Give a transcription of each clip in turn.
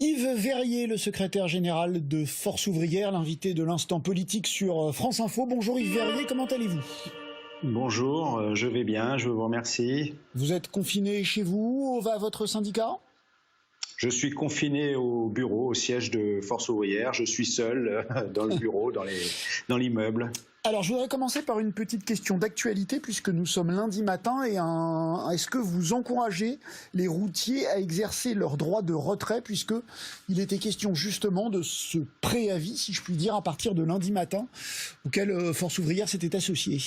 Yves Verrier, le secrétaire général de Force ouvrière, l'invité de l'instant politique sur France Info. Bonjour Yves Verrier, comment allez-vous ? Bonjour, je vais bien, je vous remercie. Vous êtes confiné chez vous, à votre syndicat ? Je suis confiné au bureau, au siège de Force ouvrière. Je suis seul dans le bureau, dans l'immeuble. Alors, je voudrais commencer par une petite question d'actualité, puisque nous sommes lundi matin, et est-ce que vous encouragez les routiers à exercer leur droit de retrait, puisqu'il était question justement de ce préavis, si je puis dire, à partir de lundi matin, auquel Force ouvrière s'était associée ?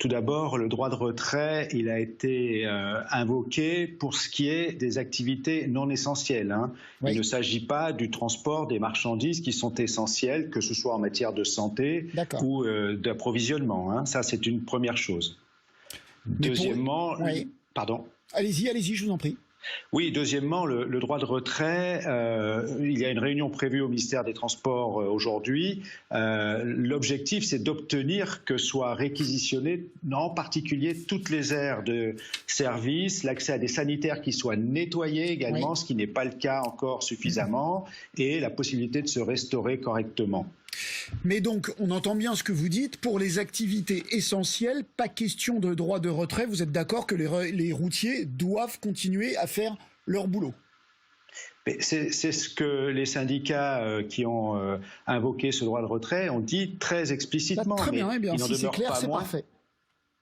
Tout d'abord, le droit de retrait, il a été invoqué pour ce qui est des activités non essentielles. Oui. Il ne s'agit pas du transport des marchandises qui sont essentielles, que ce soit en matière de santé ou d'approvisionnement. Ça, c'est une première chose. Deuxièmement, oui. Pardon. Allez-y, je vous en prie. Oui, deuxièmement, le droit de retrait, il y a une réunion prévue au ministère des Transports aujourd'hui. L'objectif, c'est d'obtenir que soient réquisitionnées, en particulier, toutes les aires de service, l'accès à des sanitaires qui soient nettoyés également, ce qui n'est pas le cas encore suffisamment, et la possibilité de se restaurer correctement. Mais donc, on entend bien ce que vous dites. Pour les activités essentielles, pas question de droit de retrait. Vous êtes d'accord que les routiers doivent continuer à faire leur boulot ? C'est ce que les syndicats qui ont invoqué ce droit de retrait ont dit très explicitement. Très bien, si c'est clair, c'est parfait.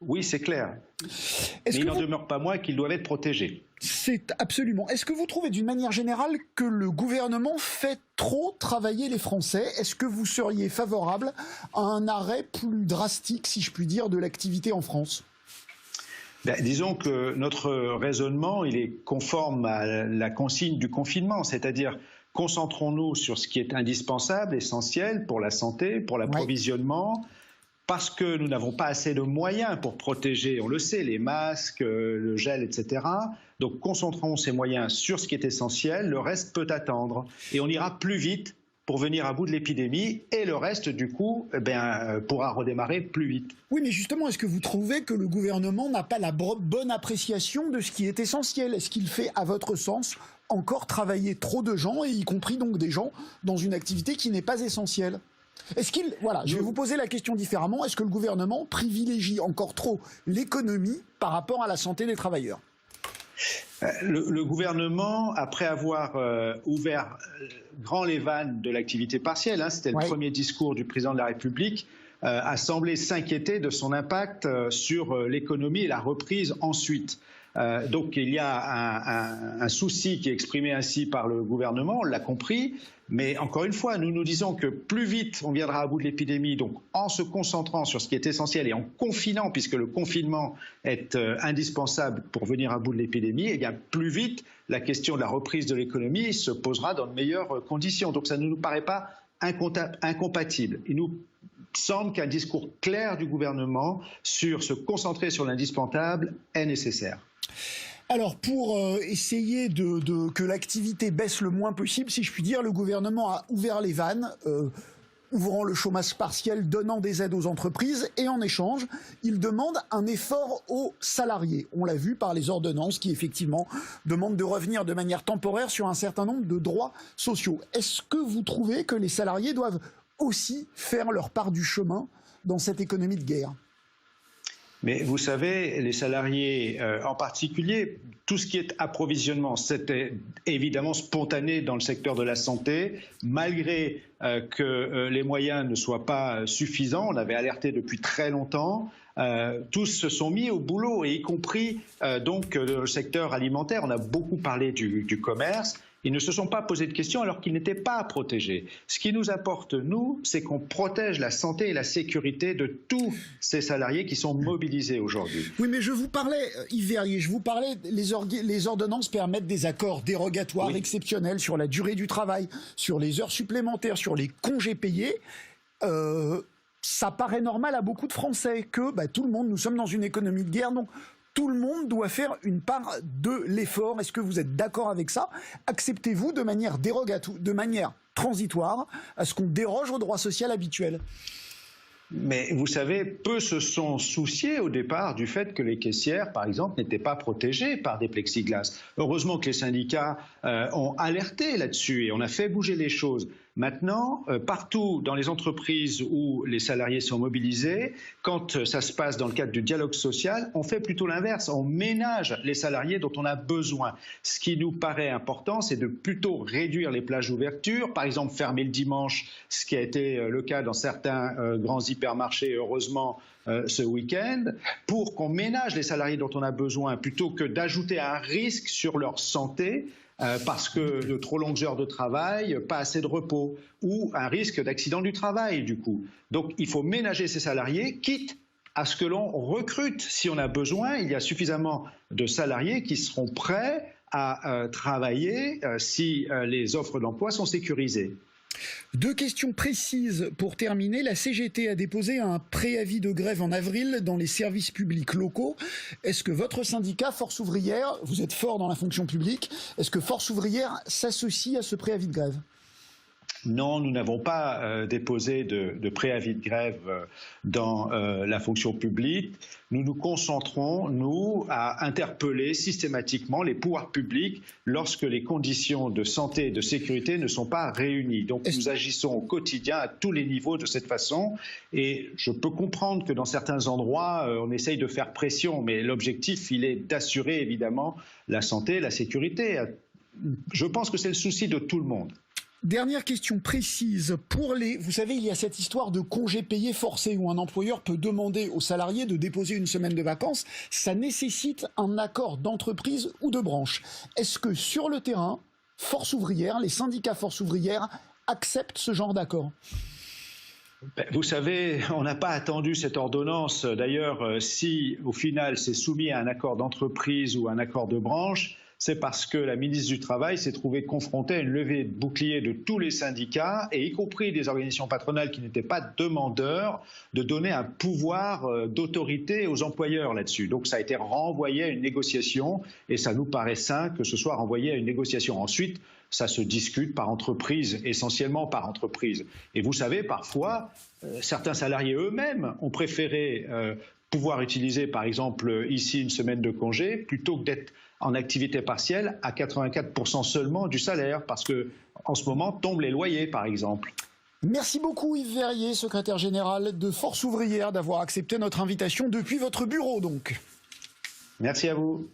Oui, c'est clair. Mais il n'en demeure pas moins qu'ils doivent être protégés. C'est absolument. Est-ce que vous trouvez d'une manière générale que le gouvernement fait trop travailler les Français ? Est-ce que vous seriez favorable à un arrêt plus drastique, si je puis dire, de l'activité en France ? Disons que notre raisonnement, il est conforme à la consigne du confinement, c'est-à-dire concentrons-nous sur ce qui est indispensable, essentiel pour la santé, pour l'approvisionnement. Parce que nous n'avons pas assez de moyens pour protéger, on le sait, les masques, le gel, etc. Donc concentrons ces moyens sur ce qui est essentiel, le reste peut attendre. Et on ira plus vite pour venir à bout de l'épidémie et le reste, du coup, pourra redémarrer plus vite. Oui, mais justement, est-ce que vous trouvez que le gouvernement n'a pas la bonne appréciation de ce qui est essentiel ? Est-ce qu'il fait, à votre sens, encore travailler trop de gens, et y compris donc des gens dans une activité qui n'est pas essentielle ? Je vais vous poser la question différemment. Est-ce que le gouvernement privilégie encore trop l'économie par rapport à la santé des travailleurs ? Le gouvernement, après avoir ouvert grand les vannes de l'activité partielle, c'était le premier discours du président de la République, a semblé s'inquiéter de son impact sur l'économie et la reprise ensuite. Donc il y a un souci qui est exprimé ainsi par le gouvernement, on l'a compris, mais encore une fois, nous disons que plus vite on viendra à bout de l'épidémie, donc en se concentrant sur ce qui est essentiel et en confinant, puisque le confinement est indispensable pour venir à bout de l'épidémie, et bien plus vite la question de la reprise de l'économie se posera dans de meilleures conditions. Donc ça ne nous paraît pas incompatible. Il nous semble qu'un discours clair du gouvernement sur se concentrer sur l'indispensable est nécessaire. Alors, pour essayer que l'activité baisse le moins possible, si je puis dire, le gouvernement a ouvert les vannes, ouvrant le chômage partiel, donnant des aides aux entreprises, et en échange, il demande un effort aux salariés. On l'a vu par les ordonnances qui, effectivement, demandent de revenir de manière temporaire sur un certain nombre de droits sociaux. Est-ce que vous trouvez que les salariés doivent aussi faire leur part du chemin dans cette économie de guerre ? Mais vous savez, les salariés, en particulier, tout ce qui est approvisionnement, c'était évidemment spontané dans le secteur de la santé, malgré que les moyens ne soient pas suffisants. On avait alerté depuis très longtemps. Tous se sont mis au boulot, et y compris donc le secteur alimentaire. On a beaucoup parlé du commerce. Ils ne se sont pas posé de questions alors qu'ils n'étaient pas protégés. Ce qui nous importe, nous, c'est qu'on protège la santé et la sécurité de tous ces salariés qui sont mobilisés aujourd'hui. Oui, mais je vous parlais, Yves Verrier, les ordonnances permettent des accords dérogatoires exceptionnels sur la durée du travail, sur les heures supplémentaires, sur les congés payés. Ça paraît normal à beaucoup de Français que tout le monde, nous sommes dans une économie de guerre, donc tout le monde doit faire une part de l'effort. Est-ce que vous êtes d'accord avec ça ? Acceptez-vous de manière dérogatoire, de manière transitoire, à ce qu'on déroge au droit social habituel ? Mais vous savez, peu se sont souciés au départ du fait que les caissières, par exemple, n'étaient pas protégées par des plexiglas. Heureusement que les syndicats ont alerté là-dessus et on a fait bouger les choses. Maintenant, partout dans les entreprises où les salariés sont mobilisés, quand ça se passe dans le cadre du dialogue social, on fait plutôt l'inverse. On ménage les salariés dont on a besoin. Ce qui nous paraît important, c'est de plutôt réduire les plages d'ouverture, par exemple fermer le dimanche, ce qui a été le cas dans certains grands hypermarchés, heureusement, ce week-end, pour qu'on ménage les salariés dont on a besoin, plutôt que d'ajouter un risque sur leur santé, parce que de trop longues heures de travail, pas assez de repos, ou un risque d'accident du travail, du coup. Donc, il faut ménager ces salariés, quitte à ce que l'on recrute. Si on a besoin, il y a suffisamment de salariés qui seront prêts à travailler si les offres d'emploi sont sécurisées. 2 questions précises pour terminer. La CGT a déposé un préavis de grève en avril dans les services publics locaux. Est-ce que votre syndicat, Force Ouvrière, vous êtes fort dans la fonction publique, est-ce que Force Ouvrière s'associe à ce préavis de grève ? Non, nous n'avons pas déposé de préavis de grève dans la fonction publique. Nous nous concentrons, nous, à interpeller systématiquement les pouvoirs publics lorsque les conditions de santé et de sécurité ne sont pas réunies. Donc nous agissons au quotidien à tous les niveaux de cette façon. Et je peux comprendre que dans certains endroits, on essaye de faire pression, mais l'objectif, il est d'assurer évidemment la santé et la sécurité. Je pense que c'est le souci de tout le monde. Dernière question précise. Vous savez, il y a cette histoire de congé payé forcé où un employeur peut demander aux salariés de déposer une semaine de vacances. Ça nécessite un accord d'entreprise ou de branche. Est-ce que sur le terrain, Force Ouvrière, les syndicats Force Ouvrière acceptent ce genre d'accord ? Vous savez, on n'a pas attendu cette ordonnance. D'ailleurs, si au final c'est soumis à un accord d'entreprise ou un accord de branche, c'est parce que la ministre du Travail s'est trouvée confrontée à une levée de bouclier de tous les syndicats, et y compris des organisations patronales qui n'étaient pas demandeurs, de donner un pouvoir d'autorité aux employeurs là-dessus. Donc ça a été renvoyé à une négociation, et ça nous paraît sain que ce soit renvoyé à une négociation. Ensuite, ça se discute par entreprise, essentiellement par entreprise. Et vous savez, parfois, certains salariés eux-mêmes ont préféré pouvoir utiliser, par exemple, ici une semaine de congé, plutôt que d'être en activité partielle à 84% seulement du salaire, parce que en ce moment tombent les loyers, par exemple. Merci beaucoup Yves Verrier, secrétaire général de Force Ouvrière, d'avoir accepté notre invitation depuis votre bureau, donc. Merci à vous.